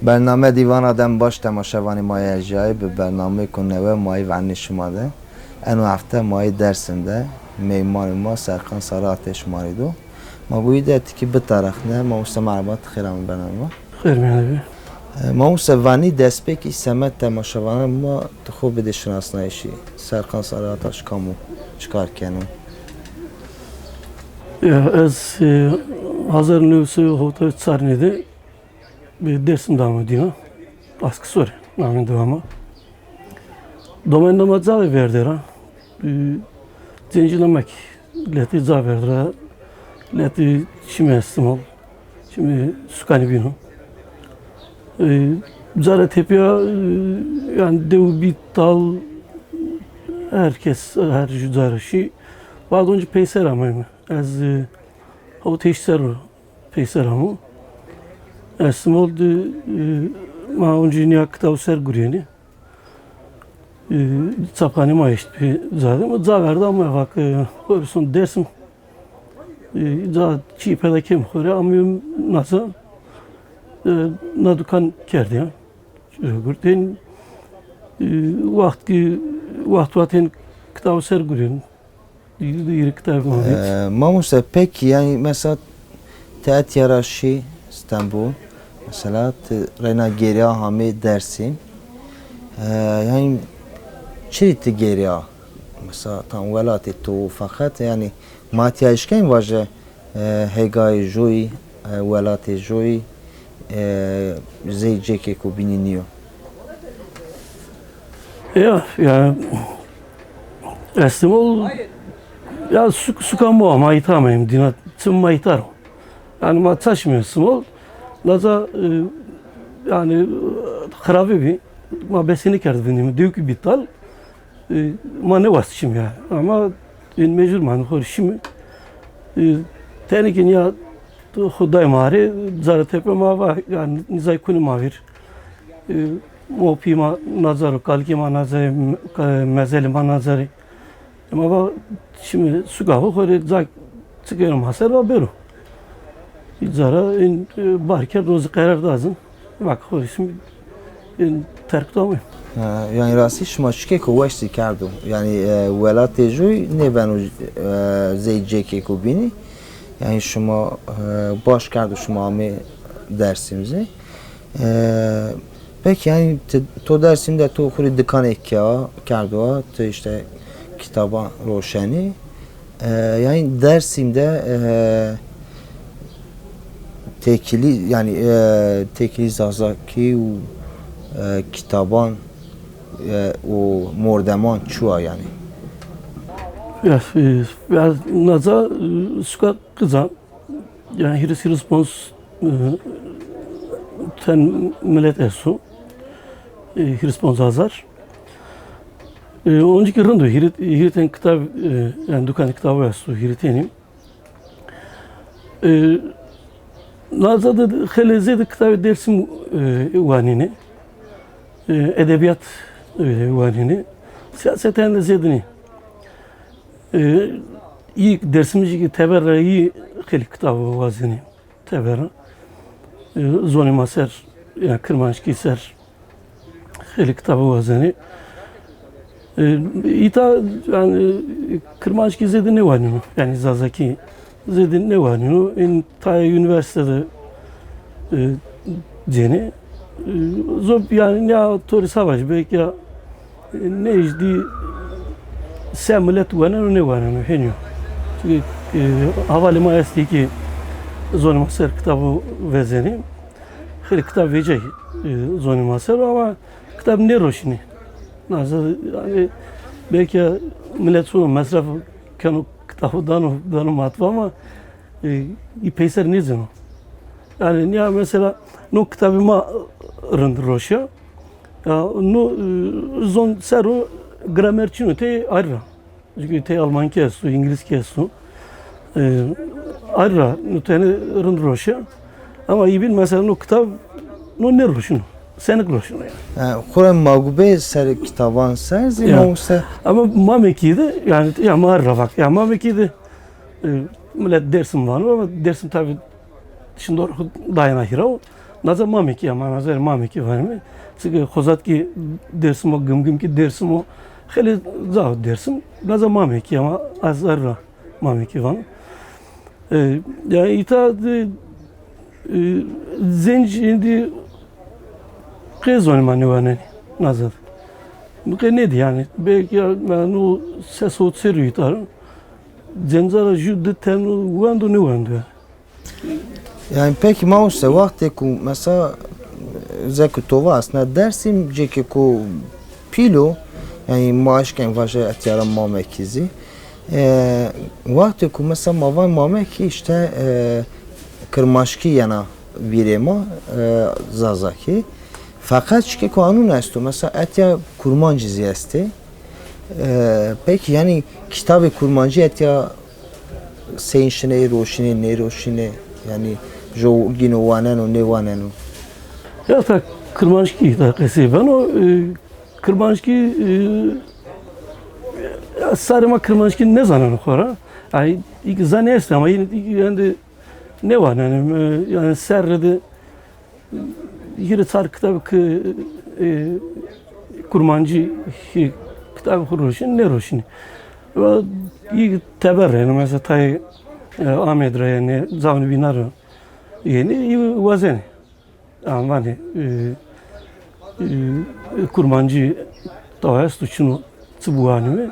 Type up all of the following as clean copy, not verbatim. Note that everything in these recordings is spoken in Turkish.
برنامه دیوان آدم باش تماشاوانی مایه جای به برنامه کنه مای ونی شماده انو هفته مای درسنده میمان ما سرخان سارا آتش ماریدو ما بویده تکی به طرف نه ما وسط معلومات خیرم برنامه خیر می‌آوی. ما وسط ونی دست بکی سمت تماشاوانه ما تو خوب بده شناسنایشی سرخان سارا آتش کامو چکار کنم Ya az hazır nüfusu hoto sarnede bir dersim devam ediyor. Baskı soru. Namin devamı. Domen namazı verdi ha. Zincirlemek. Leti za verdi ha. Leti şimdi estimol. Şimdi sukani bino. Zara tepiya yani dev bir tal herkes her cüzarı şey. Bazı önce peyser ama az o teşser peyser ama aslında oldu ma önce niye kıtav ser guriyeni sapani ma işte zaten o zaverdi ama bak o son dersim za çiğpede kim kore ama nasıl nadukan kerdi ya gurten vaktin kıtav ser guriyeni ما موسى peki yani mesela teat yaraşı İstanbul mesela rena geriye hami Dersim yani çiriti geriye mesela tam velatı tu fakat yani matiya işken vaje hegay joy velatı joy zeyceke ko bininiyor ya aslında ya sukan bu ama itamayım dina tüm maytar. Yani ma taşmıyor smol. Laza yani harabe bir ma besini kerdi benim diyor ki bital ma ne vasışım ya ama mecbur man horşim tenikin ya huday mari zara tepe ma var yani nizay kuni mavir mo pima nazar kalki ma nazar mezeli ma nazari ama şimdi su kahve böyle zak çıkıyorum hasar var böyle. Zara in barker rozu karar lazım. Bak şimdi terk tamam. Yani rasti şuma şike kuvveşti kardo. Yani velat tejoy ne ben o zeyceke kubini. Yani şuma baş kardo şuma ame dersimizi. Peki yani to dersimde to kuri dikan ekya kardo to işte kitaba roşeni yani Dersim'de tekili yani tekili zazaki o kitaban o mordeman çua yani ya naza suka kızan yani hiris respons ten millet esu respons azar önceki rındı hiriten kitap yani dükkan kitabı var hiritenim. Nazada helezede kitabı dersim vanini edebiyat vanini siyaseten de zedini iyi dersimci ki teberra iyi hel kitabı vazini teberra zoni maser yani kırmançki ser hel kitabı vazini İta yani Kırmançki zedin ne var yani Zazaki zedin ne var in ta üniversitede ceni zor yani ne tori savaş belki ya ne izdi semlet var ne var henüz çünkü havalimanı estiki zoni maser kitabı vezeni her kitap vecih zoni maser ama kitap ne roşini nasıl yani belki millet sonu masraf kanu kitabı danı matva ama peyser ne zaman yani ya mesela no kitabıma rındroşya ya no zon seru gramerçino te arra çünkü te Alman kesu İngiliz kesu arra no te rındroşya ama iyi bil mesela no kitap no ne roşunu senik roşunu yani. Kur'an mağube ser kitaban serzi ya. Mausa Ama mamekiydi yani ya marra bak ya mamekiydi millet Dersim var ama Dersim tabi şimdi dayana hira o. Naza mameki ama nazar mameki var mı? Çünkü Kozatki Dersim o gım ki Dersim o hele zav Dersim naza mameki ama azarra mameki var. Yani ita zenci indi kızon ne nazar. Bu ke ne yani? Belki ben o ses o seriyor. Cenzara jüde tenu vando ne vando. Yani peki mause vakti ku mesela zeki tova aslında dersim ceki ku pilo yani maaşken vaje etiyara mamekizi vakti ku mesela mavan mameki işte kırmaşki yana virema zazaki fakat ki kanun esto mesela etya kurmancı ziyesti peki yani kitabı kurmancı etya seyinşine roşine ne roşine yani jo gino wanen ne wanen Ya ta Kırmanşki da kesi ben o Kırmanşki sarıma Kırmanşki ne zanen kora ay ilk zanest ama yani ne var yani serrede yeri tar kitabı ki Kurmancı kitabı kuruşun ne roşini ve iyi teber yani mesela tay Ahmet Rayane zavni binaro yeni iyi vazeni ama hani Kurmancı tavas tuçunu tıbuani mi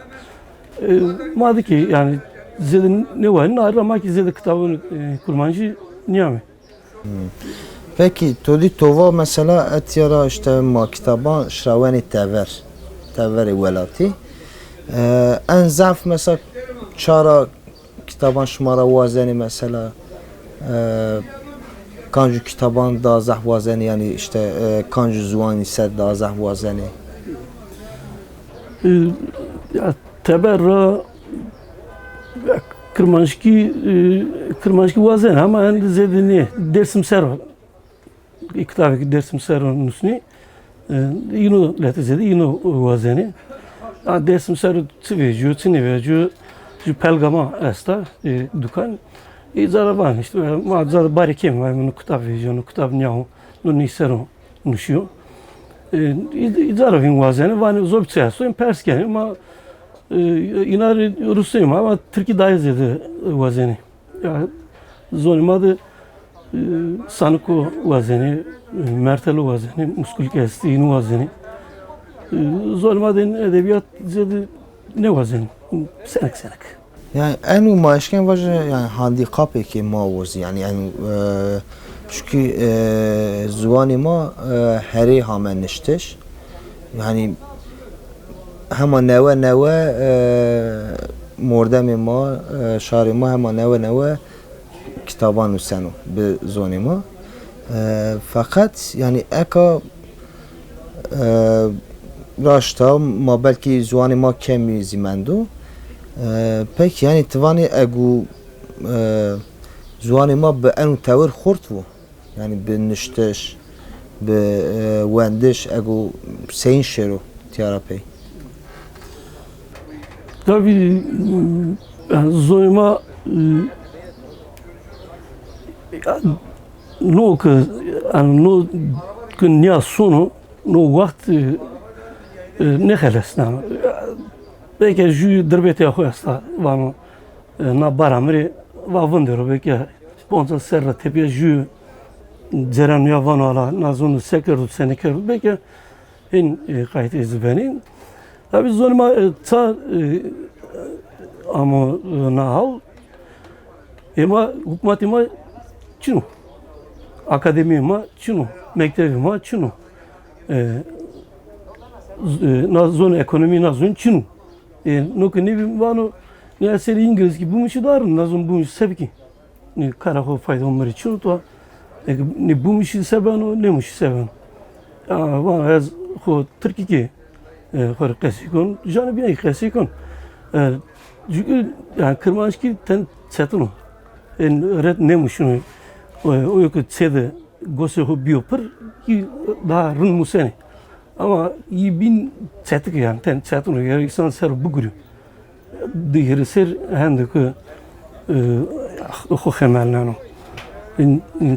madı ki yani zedin ne var ne arama ki zedin kitabını Kurmancı niye mi? Peki todi tova mesela etiyara işte ma kitaban şraveni teveri velati en zaf mesela çara kitaban şumara vazeni mesela kanju kitaban da zah vazeni yani işte kanju zuani ser da zah vazeni Ya teberra Kırmanşki vazen ama yani zedini dersim sero kitabı dersim sero nusni yine lete zedi yine vazeni dersim sero tıveci tıveci ju pelgama esta dukan zaravan işte ma zar barikem var bunu kitap vejonu kitap nyahu no nisero nuşuyor zaravin vazeni vani zobçaya soyun persken ama inar Rusuyum ama Türkiye daha zedi vazeni ya zonmadı sanıko vazeni mertelo vazeni muskul kestiğini vazeni zonmadı edebiyat zedi ne vazeni senek yani en umaşken var yani handikap ki mavuz yani çünkü zuani ma heri hamen nişteş yani hema neve mordemi ma şari ma hema neve kitaban usenu be zoni ma fakat yani eka raşta ma belki zuani ma kemi zimendo peki yani tivani egu zuani ma be enu tevir khort bu yani be nişteş be wendiş egu sein şero tiyarapey tabii zoyma no que nia sonu no vakti ne xelesna belki ju derbete xoyasta vano na baramri va vondero belki sponsa serra tepe ju ceran ya vano ala na zonu sekeru senekeru belki en kayıt izbenin tabii zonuma ta ama nahal ama hükümetime çinu akademiyema çinu mektebime çinu na zon ekonomi na zon çinu no que ne vano ne seri İngiliz gibi bu muşu dar na zon bu muşu sebki ne karaho fayda onları çinu to ne bu muşu seven ne muşu seven vano az ho Türkiye خور قصی کن جان بیای قصی کن çünkü yani Kırmanşki ten çetunu en red ne muşunu o yok çede gose ho biopır ki daha rın museni ama iyi bin çetik yani ten çetunu yani insan ser bugürü diğeri ser hende ki خو خمالنا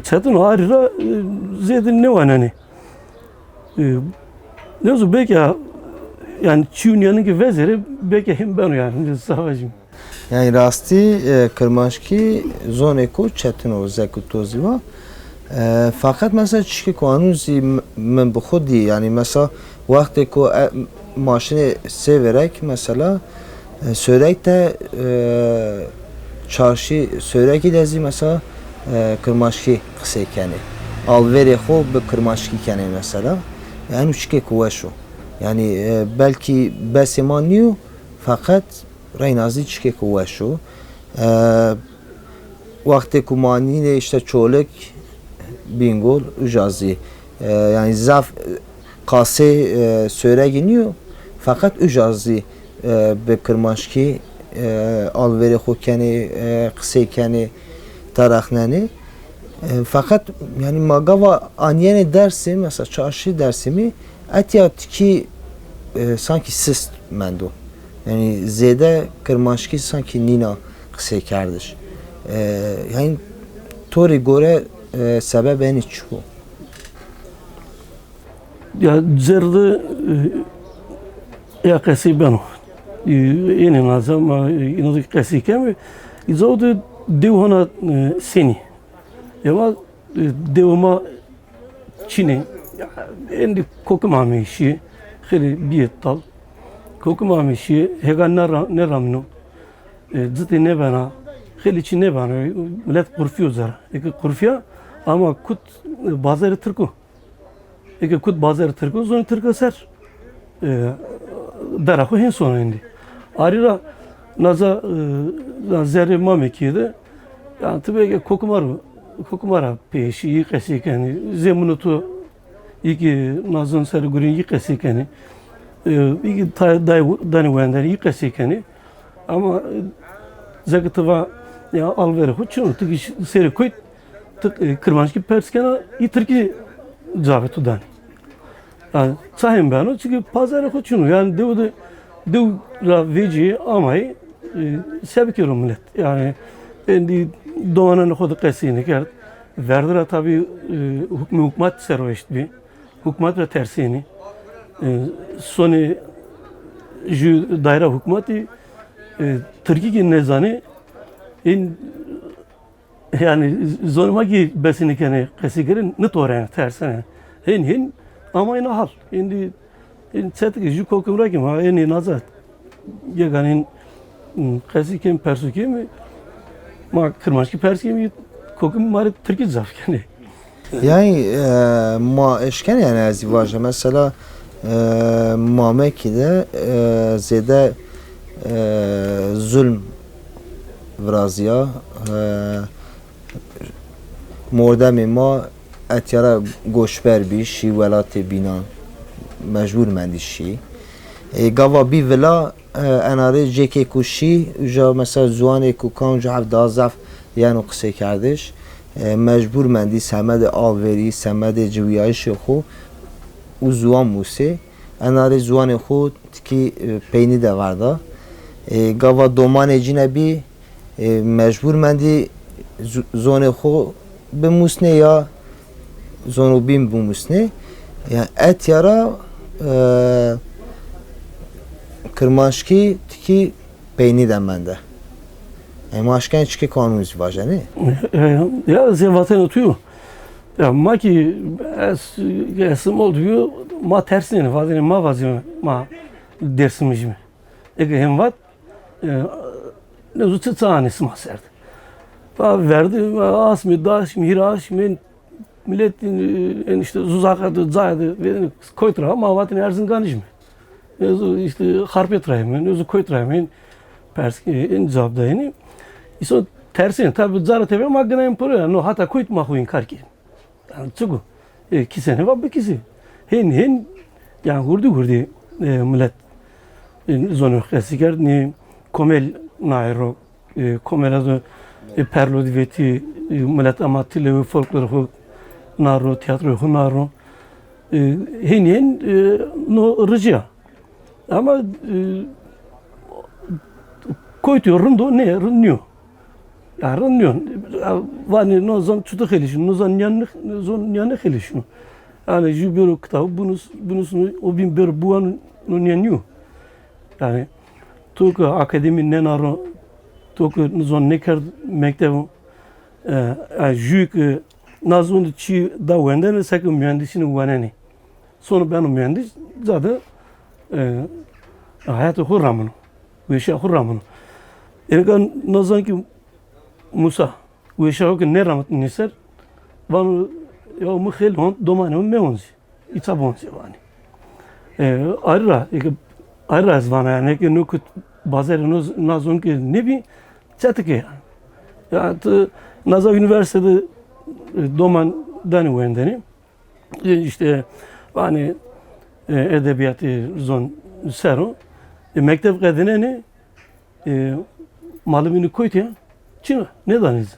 çetin arira zedin ne var hani ne oldu belki yani Çin'in ki veziri belki hem ben yani savcım. Yani rasti kırmaşki zone ko çetin o zekutozi var. Fakat mesela çişki kanuzi men bu khudi yani mesela vakti ko maşını severek mesela sörek de çarşı söreki dezi mesela kırmaşki kısekeni alveri xo be kırmaşki keni mesela yani çişki kuveşo yani belki besimaniyo fakat reynazi çişki kuveşo vakti kumani işte çoluk bingol ujazi yani zaf kase söre giniyor fakat ujazi be kırmaşki alveri xokeni kısekeni tarahneni fakat yani magava anyene dersi mesela çarşı dersimi etiyat ki sanki sist mendo yani zede kırmaşki sanki nina kısekerdiş yani tori gore sebep en içi bu. Ya zerdi ya kesi ben o. Yine nazım inadı kesi kemi. İzodu devona seni. Ama devoma Çin'e endi kokumami işi heli bir tal. Kokumami işi hegan ne ramno. Zıtı ne bana heli Çin ne bana millet kurfiyor zara. Eki kurfiya ama kut bazarı Türk'ü. Eki kut bazarı Türk'ü sonra Türk'ü ser. Darakı hen sonra indi. Arira naza zerre mamekiydi. Yani tabii kokumara peşi yıkasıkeni zeminutu iki nazın sarı gurin yıkasıkeni iki dani vender yıkasıkeni ama zakıtıva ya alveri huçun tık seri koyt tık kırmançki perskena itirki zavetudan. Yani sahim ben o çünkü pazarı huçun yani dev veci amay sebkiyorum millet yani endi doğanın hodu kesini kert verdira tabi hükümet serveşt bir hükümet ve tersini soni ju daire hükümeti Türkiye nezani in yani zoruma ki besini kene kesigerin ne toren tersine hin ama ina hal indi in çetik ju kokumra ki ma en nazat yeganin kesiken persukim ma kırmaşki persukim kokum mari Türkiye zafkeni Yani ma eşken yani azivajı mesela Mamekide zede zulm vrazia mordemi ma etyara goşber bir şi velate binan mecbur mendişi gava bir vela enare jeke kuşi uca mesela zuane kukan uca havdazaf yani o kısa kardeş mecbur mendi semede alveri semede civiyayış xo u zuan muse enare zuan xo ki peyni de var da gava domane cinebi mecbur mendi zone xo be musne ya zonu bim bu musne yani et yara kırmaşki ki peyni de mende maşken çıkı kanunuz var yani ya zevaten otuyor ya ma ki esim oluyor ma tersine fazla ma vazio ma dersimiz mi ege hem vat ne zutu tanesi ma serdi fa verdi asmi daş miraş men milletin işte zuzakadı zaydı ve koytra ma vatin erzinganiz mi işte harpet rahim ne zu koytra perski en zabdayını iso tersine tabi zara tebe magna imporo no hata koyt ma huin karki yani çugu kisene var kisi hen yani hurdi millet zonu klasiker ni komel nairo komel azo perlo diveti millet amatile ve folklor naro tiyatro naro hen no rıca ama koytuyorum da ne rınıyor Arınıyor. Vani nozan çutu xelişin, nozan yanı xelişin. Yani ju bir kitabı bunusunu o bin bir buan nunyanyu. Yani Türk akademi nenaro Türk nozan neker mektebi jük nazun çi da venden sak mühendisinin vaneni. Sonra ben mühendis zaten hayatı hurramın. Ve şey hurramın. Yani nozan ki Musa ve şey ki ne rahmet niser van ya mıhel hon domane me onzi. İta bonzi vani. Ayrı zvana yani ki nukut bazı nazon ki ne bi çatke. Ya Naza Üniversitede doman dani vendeni. İşte hani edebiyatı zon sero. Mektep kadine ne malumunu koydu ya. Çin ne daniz?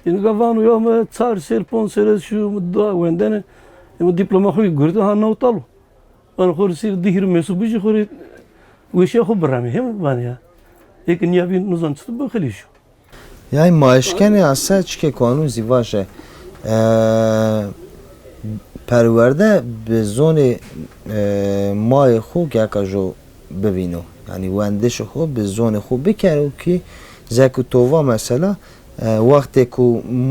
Yani kavano ya mı çar serpon seres şu da vendeni. Ama diploma koy gördü ha nautalu. Ben korsi dihir mesubuji kori ve şey hobrami hem bana ya. Ekin ya bir nuzan tutup bakılıyor. Yani maaşken aslında çike kanun zivaje perverde به زون مای خو که جو ببینو یعنی وندش خو به زون خو بکرو که زکو تووا مثلا وقتی که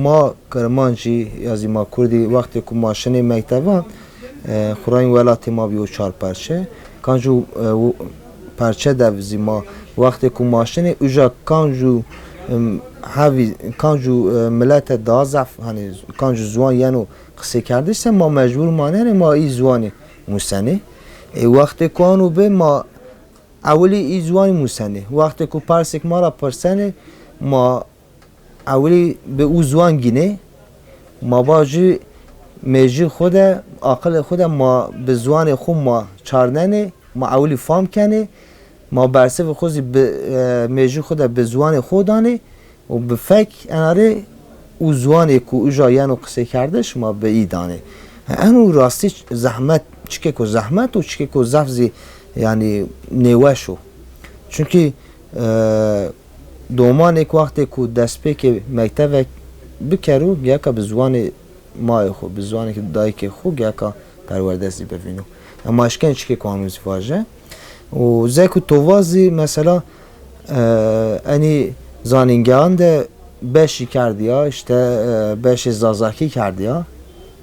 ما کرمانجی یازی ما کردی وقتی که ماشین مکتبا خورای ولاتی ما بیو چار پرچه کانجو پرچه دوزی ما وقتی که ماشین اوجا کانجو هاوی کانجو ملت دازف hani کانجو زوان یانو قصه کردیسه ما مجبور مانه ما ای زوانی موسنه وقتی کانو به ما اولی ای زوانی موسنه وقتی که پرسک ما را پرسنه ما اولی به او زوان گینه ما باجی میجی خود عقل خود ما به زوان خود ما چارننه ما اولی فهم کنه ما برسه و خوزی به میجی خود به زوان خودانه و به فکر اناره او زوانی که او جایانو قصه کرده شما به ای دانه انو راستی زحمت چکه که زحمت و چکه که زفزی یعنی نیوشو چونکه دومان ایک وقتی که دست پی که مکتب بکرو یا که به زوان مای خو به زوانی که دایی که خوب یا که پروردستی ببینو اما اشکن چکه که هنوز واجه و زیکو توازی مثلا انی زانینگان ده beşi کردیا işte beşi zazaki کردیا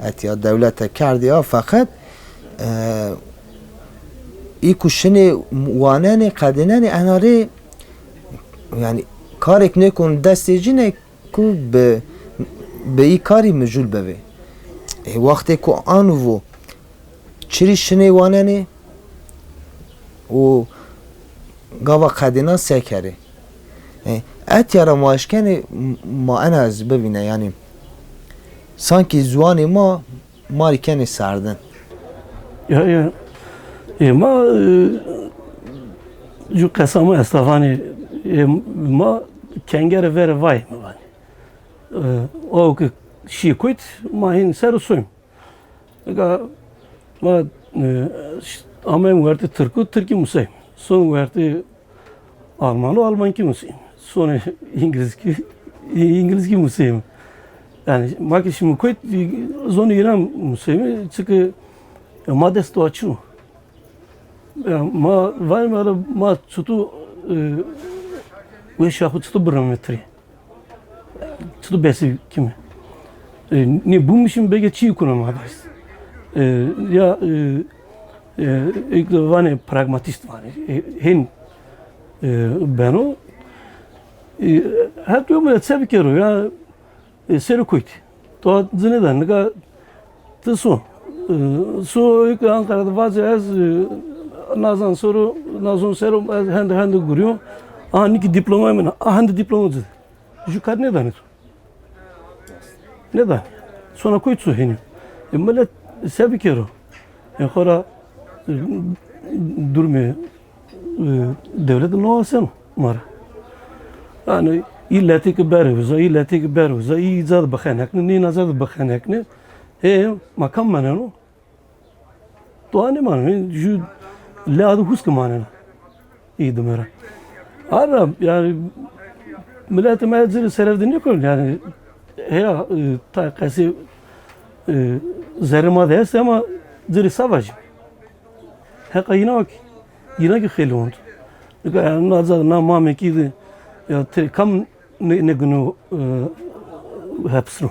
اتیا devlete کردیا fakat ikuşini wanene kadinani anari yani karek ne konu destecine ku be kari mecul beve vakti ku anvu çirişini wanene o gava kadina sekeri اتیارا ماشکنی ما انا از ببینه یعنی sanki زوانی ما ماری کنی سردن ما جو قسمه استفانی ما کنگر ور وای می‌بانی او که شیکویت ما این سر سویم اگه ما آمیم ورده ترکی موسیم سون ورده Alman ki musayım. Sonra İngiliz ki musayım. Yani bak şimdi koyt zonu İran musayım çünkü madesto açıyor. Ma var mı ma tutu ve şahı tutu barometre. Tutu besi kimi? Ne bu mişim bege çiğ konum hadis. Ya ilk vane pragmatist var. Hen ben o hep diyorum ya tabii ki ya seri koydu. To zineden ne kadar tısu ilk Ankara'da bazı az nazan soru nazon serum hande görüyor. Aniki diploma mı? Hande diplomacı. Jukat ne danır? Ne da? Sonra koydu su henüz. Millet tabii ki Xora durmuyor. Devletin ne olsun mara. Yani illeti ki beruza, izad bakhanakne, ne nazad bakhanakne, makam manano. To ane manano, ju laadu husk manano. İyi demera. Arab yani milletim ezir serevdin yok yani ya ta kasi zerma değilse ama ziri savaş. Heka yine ki kheli oldu. Yani nazar na mame ki ya kam ne günü hepsru.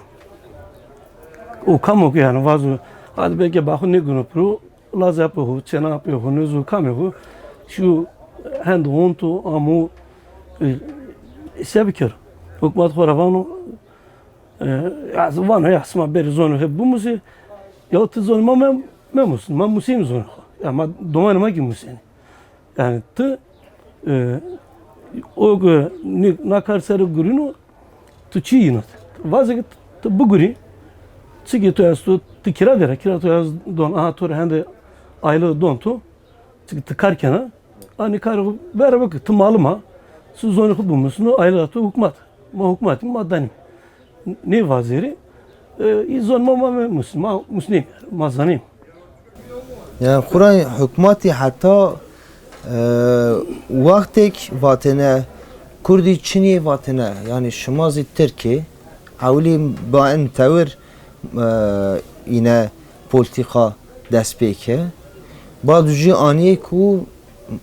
O kam o yani vazo hadi belki bakın ne günü pro lazı yapıyor, çena yapıyor, nezu kam yapıyor. Şu hand onto amu sebker. Hükümet koravano ya vano ya sma ber zonu hep bu musi ya te zonu ma musin ma musim zonu ya ma domani ma ki musin yani te o ni nakar sarı gurino tu çi yinat vazge te bu guri çigi to yastu te kira to yaz don aha to hende aylı don to çigi te karkena ani kar ver bak te maluma su zonu bu musunu aylı to hükümet ma hükümetin madani ne vaziri izon mama muslim mazanim. Yani Kur'an hükümeti hatta vaktek vatene Kurdi Çin'i vatene yani Şimazı Türkiye havli baen tavır yine politika despeke baduji aniye ku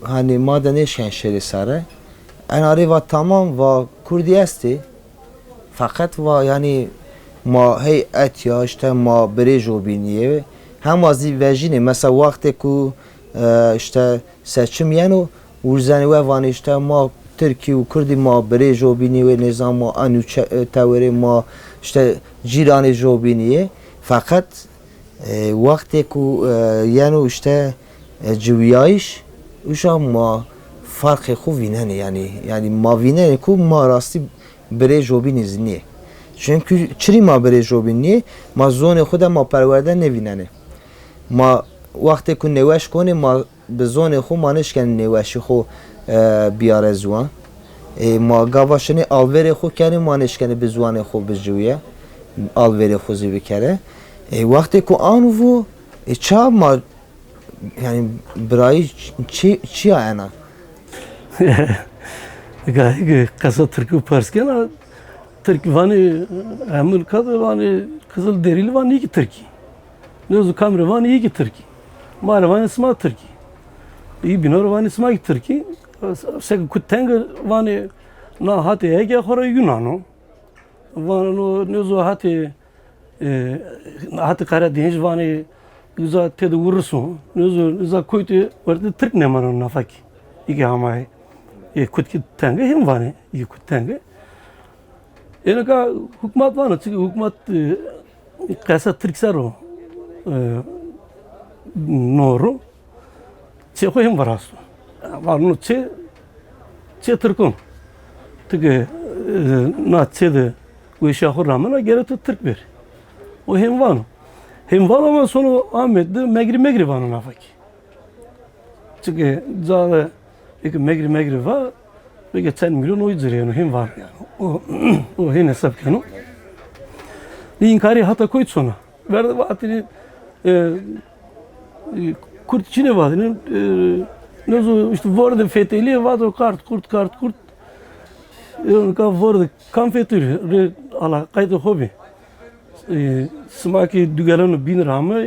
hani madene şenşeri sare enari va tamam va Kurdi esti fakat va yani ma hey et ya işte ma brejo biniye hem azı vejine mesela vakti ku işte seçim yani uzani ve van işte ma Türkiye ve Kurdi ma brejo biniye nizam ma anu tavri ma işte cirani jo biniye fakat vakti ku yani işte civiyayış uşam ma farkı ku vinene yani ma vinene ku ma rasti brejo binizniye çünkü çiri ma brejo biniye ma zone xuda ma perverde nevinene ما وقتی که نوش کنیم ما به زون خو مانش کنیم نوشی خو بیاره زوان ما گواشنی آلوری خو کنیم مانش کنیم به زوان خو بجویه آلوری خو زی بکره وقتی که آنو چه ما yani برای چی آینا kasa Türk'ü Parsken Türk vani emul kadı vani kızıl derili vani iki Türkiye Nezu kamre vani iyi ki Türkiye. Mare vani isma Türkiye. İyi binor vani isma ki Türkiye. Sek kutenga vani na hati ege hora Yunano. Vani no nezu hati Karadeniz vani güzel tedi vurursun. Nezu koytu vardı Türk ne manon nafaki. İki hamay. Kutki tenga hem vani. İyi kutenga. Yani ka hükümet vani. Çünkü hükümet kasa Türksar o. Noru çekoyum varasu var no çe Türk'üm tıgı na çede bu şahır ramana geri Türk bir o hem var ama sonu Ahmet de megri var ona faki çünkü zaten iki megri var ve geçen milyon oydur yani hem var yani o hem hesap kanı inkari hata koyt sonra verdi vaatini kurt içine vardı. Ne işte vardı fetheli vardı kurt. Vardı konfetür ala kaydı hobi. Smaki dügalanı bin ramı.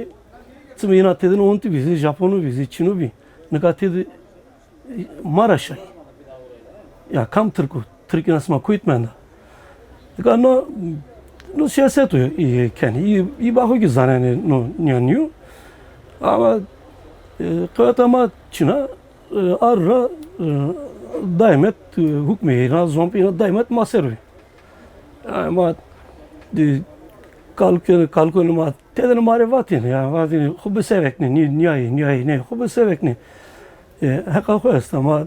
Sıma yine tedin onti bizi Japonu bizi Çinu bi. Ne katedi Maraşay. Ya kam Türkiye nasma kuytmanda. No siyaset o kendi iyi bakıyor ki zanene no nyanıyor ama kıyatama Çin'a arra daimet hükmeyina zompina daimet maservi ama kalkın ma teden mare vatin ya vatin hubbe sevekni niyay ne hubbe sevekni haka koyast ama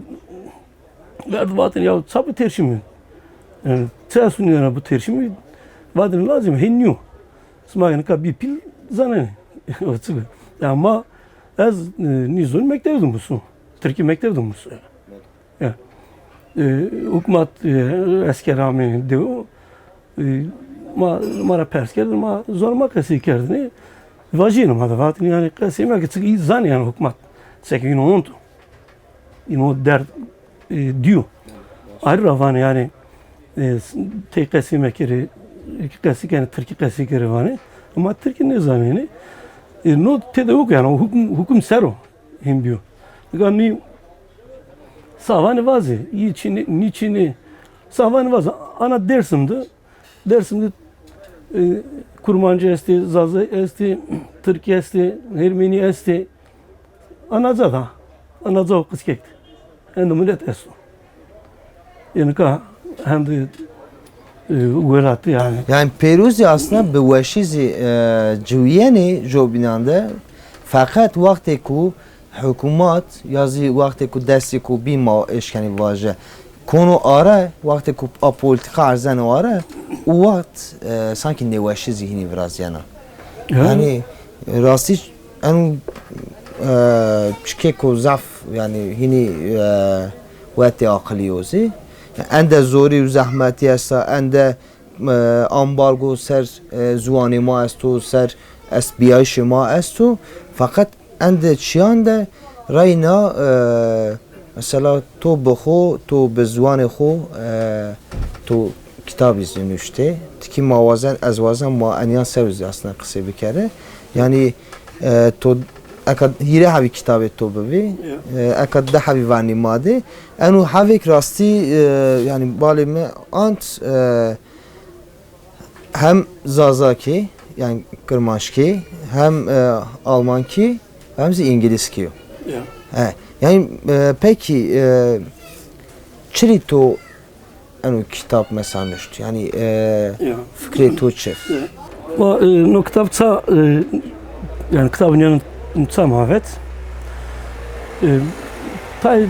verdi vatin ya sabı terşimi çesununa bu terşimi vadin lazım henniyor. Smagen ka bir pil zanene. Ama az nizon mektebdim musun? Türkiye mektebdim musun? Ya. Hükümet asker rağmen diyor. Mara persker ma zorma kasi kerdini. Vajinum hada vatin yani kasi ma ki zan yani hükümet. Sekin onto. İno der diyor. Ayrı ravan yani tek kasime kere kasi yani Türkiye kasi kere vani ama Türkiye ne zamani no te de yok yani hukum sero hem diyor. Yani savani vazi niçini savani vazi ana dersimde kurmancı esti zazı esti Türkiye esti Ermeni esti anaza o kız kekti. Hem de millet esu. Yani hem de uğrattı yani. Yani Peruzi aslında به وشیزی جویانی جوبیننده فقط وقتی که حکومت یازی وقتی که دستی که بیما اشکنی واژه konu ara وقتی که politika arzen ara o vakt sanki nevaşi zihni biraz yana. Yani rasti en çıkeko zaf yani hini vati akılıyorzi. Ende zori و zahmeti است ende ambargo ser zuani ma است و ser SBI ما است و fakat ende çiyan da rayna mesela to bxo to به زوان خو تو کتابی زنوشته تکی موازن از وازن ما انیان سروزی اصلا قصه بکره یعنی تو اکد هیره هاوی کتابی تو ببی اکد ده هاوی وانی ماده انو هاویک راستی yani بالیم انت hem Zazaki yani Kırmaşki hem Almanki hem de İngilizki. Yani peki çili to anu kitap mesela nüştü yani fikri to çef. No kitapça yani kitabın yanı mavet. Tay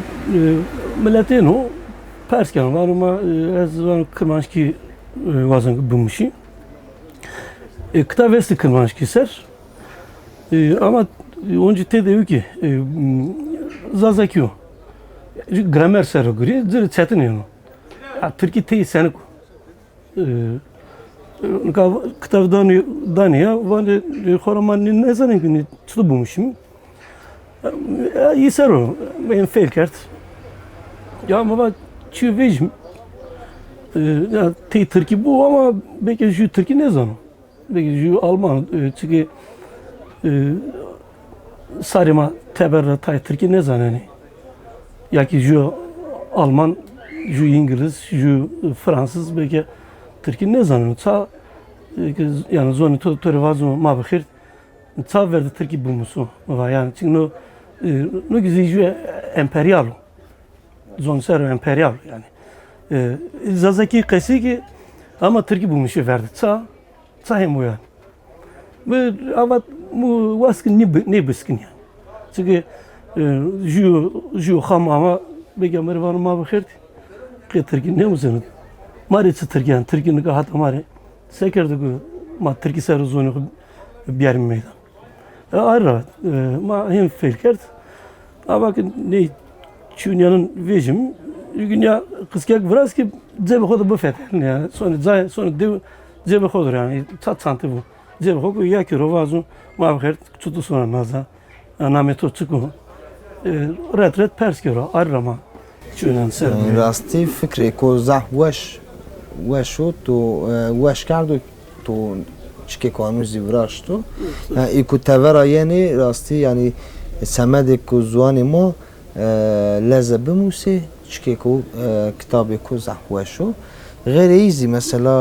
milletin o Persken var ama az var Kırmaşki vazın bulmuşu. Kitap esti Kırmaşki ser. Ama onca te diyor ki Zazaki o. Gramer ser guri zır çetin yani. Türkiye te senik. Kitaptan daniya var Horaman ne zaman ki tutu bulmuşum. İyi ser o. Ben fail kart. Ya ama çuvejim. Ya te Türkiye bu ama belki şu Türkiye ne zaman? Belki şu Alman çünkü sarıma teberra tay Türkiye ne zaman yani? Ya ki şu Alman, şu İngiliz, şu Fransız belki Türkiye ne zaman? Yani zonu tutarı vazı ma bakır. Ça verdi Türkiye bu musu? Yani çünkü no güzel şu emperyal. Zon ser emperyal yani. Zazaki kesi ki ama Türkiye bulmuş verdi. Ça hem bu yani. Ama bu vaskın ne biskin yani. Çünkü ju ama belki Amerikan ma bakır. Ki Türkiye ne musun? Maritse Türkiye, Türkiye'nin kahat amare. Sekerdi ki ma Türkiye ser zonu biyerim meydan. Ayrı ma hem felkert. Ama bakın ne Çünyanın vejim dünya kıskak biraz ki cebe kodu bu fetel yani sonra dev cebe kodur yani çat santı bu cebe kodu ya ki rovazu mavher tutu sonra naza nameto çıkı ret perskero arama Çünan ser rasti fikri ko zah wesh to wesh kardo to çike kanuzi vrash to yani ku tavera yani rasti yani semede ku zuani mo لازم بموسه چکی کو کتابی کو زحوشو غیر ایزی مثلا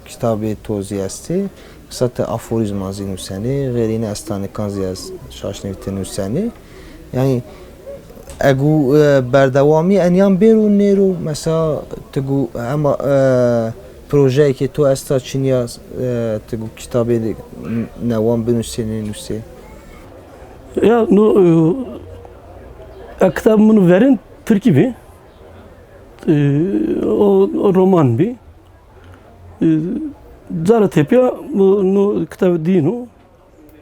کتابی توزیع استی مثلا افوریزم از نویسنی غیر این استان کانزی از شاشنویت نویسنی یعنی اگو بردوامی انیام بیرو نیرو مثلا تگو اما پروژه که تو استا چینیا تگو کتابی نوام بنویسنی نویسی ya no kitabımı verin Türkiye bir o roman bir zara tepya bu no kitabı değil o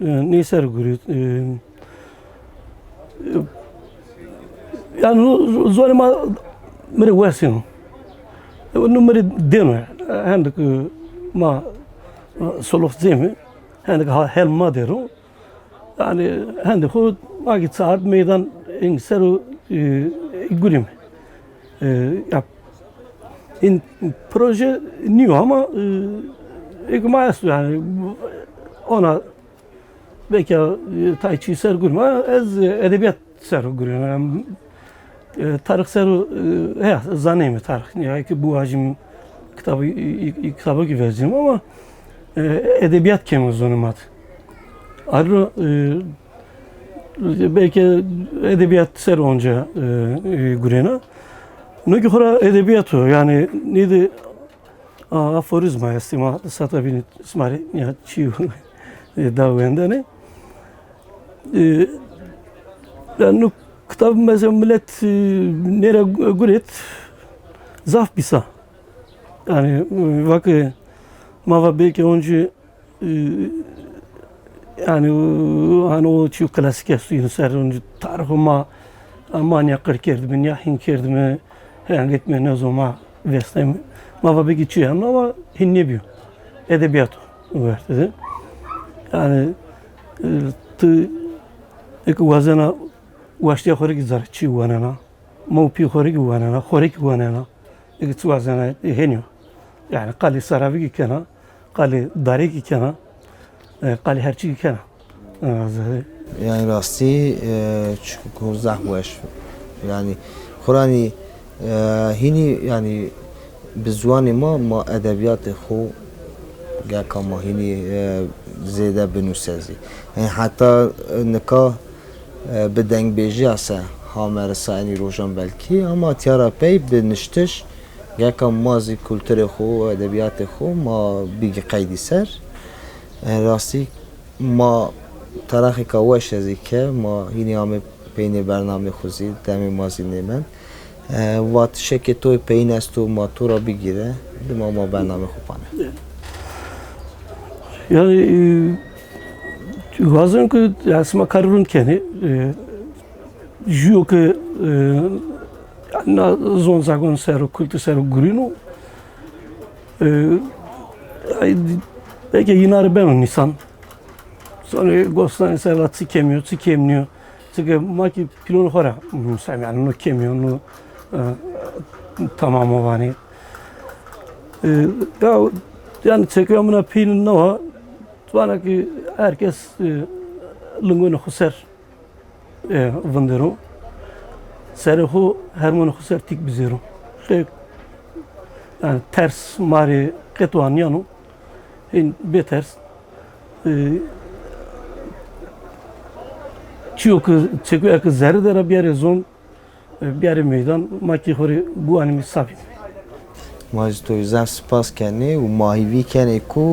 ne ser görüyor yani zor ma mere versin o numara deno handik ma solof zemi handik hel madero yani handik o agit saat meydan İngilizler gülüm. Ya این proje نیو ama اگماست yani ona belki tayçi sergürme az edebiyat sergürüyorum yani tarih seru zanemi tarih yani ki bu hacim kitabı gibi vereceğim ama edebiyat kemiz onun adı. Arı belki edebiyat seru onca gürena. Ne kadar edebiyat o yani neydi aforizma estima satabilir smari ya çiğ davende ne yani kitap mesela millet nere güret zaf bisa yani vakı mava belki oncu yani hani o çiğ klasik yaptığını ser oncu tarihuma Almanya kırkerdi ben yahin kerdi mi yani gitme ne zaman vestem mava belki çiğ ama hinne biyo edebiyat var dedi yani tı ek wazana واشتي خوري زار تشي وانا مو بي خوري وانا خوري وانا قلت وازنا هنيو يعني قال لي سرابي كنا قال لي داري كنا قال لي هرشي كنا Yani rasti çok zahmeş yani Kur'an'ı hini yani bizwani ma edebiyatı xo ya kama hini zede benusezi yani hatta neka بدنگ بیجی است همه سعی روشن بلکی اما تیارا پی بنشتش یکم مازی کلتر خو و ادبیات خو ما بیگ قیدی سر راستی ما تاریخی که وش ازی که ما هینی همه پینی برنامه خوزی دمی مازی نیمن وقت شکی توی پین است و ما تو را بگیره ما برنامه خوبانه yani bazen ki asma kararın kendi jüyo ki na zon zagon seru kultu seru grino belki yine ben o nisan sonra gostan sevat sikemiyor çünkü maki pilonu hora mesela yani no kemiyor no tamam o vani ya yani çekiyor buna pilin ne var bana ki herkes lungunu huser vendero serhu hermonu huser tik bizero yani ters mari ketuan yanu in beters çünkü çekiyor ki zerre de bir yere zon bir yere meydan maki hori bu animi sabi ماج تو زن سپاس کنی و ماهیوی کنی کو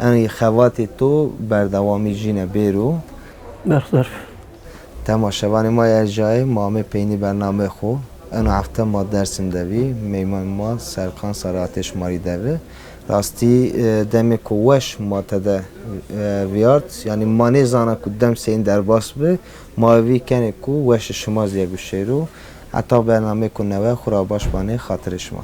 این خوات تو بردوامی جینه بیرو berhtar تماشاوانی ما یه جای ما همه پینی برنامه خو این هفته ما درسیم دوی میمان ما سرکان سر آتش ماری دوی راستی دمی که وش ما تده ویارد یعنی ما نیزانه که دم سین در باس به ماهیوی کنی کو وش شما زیگو شیرو حتی برنامه کنه و خورا باش بانه خاطر شما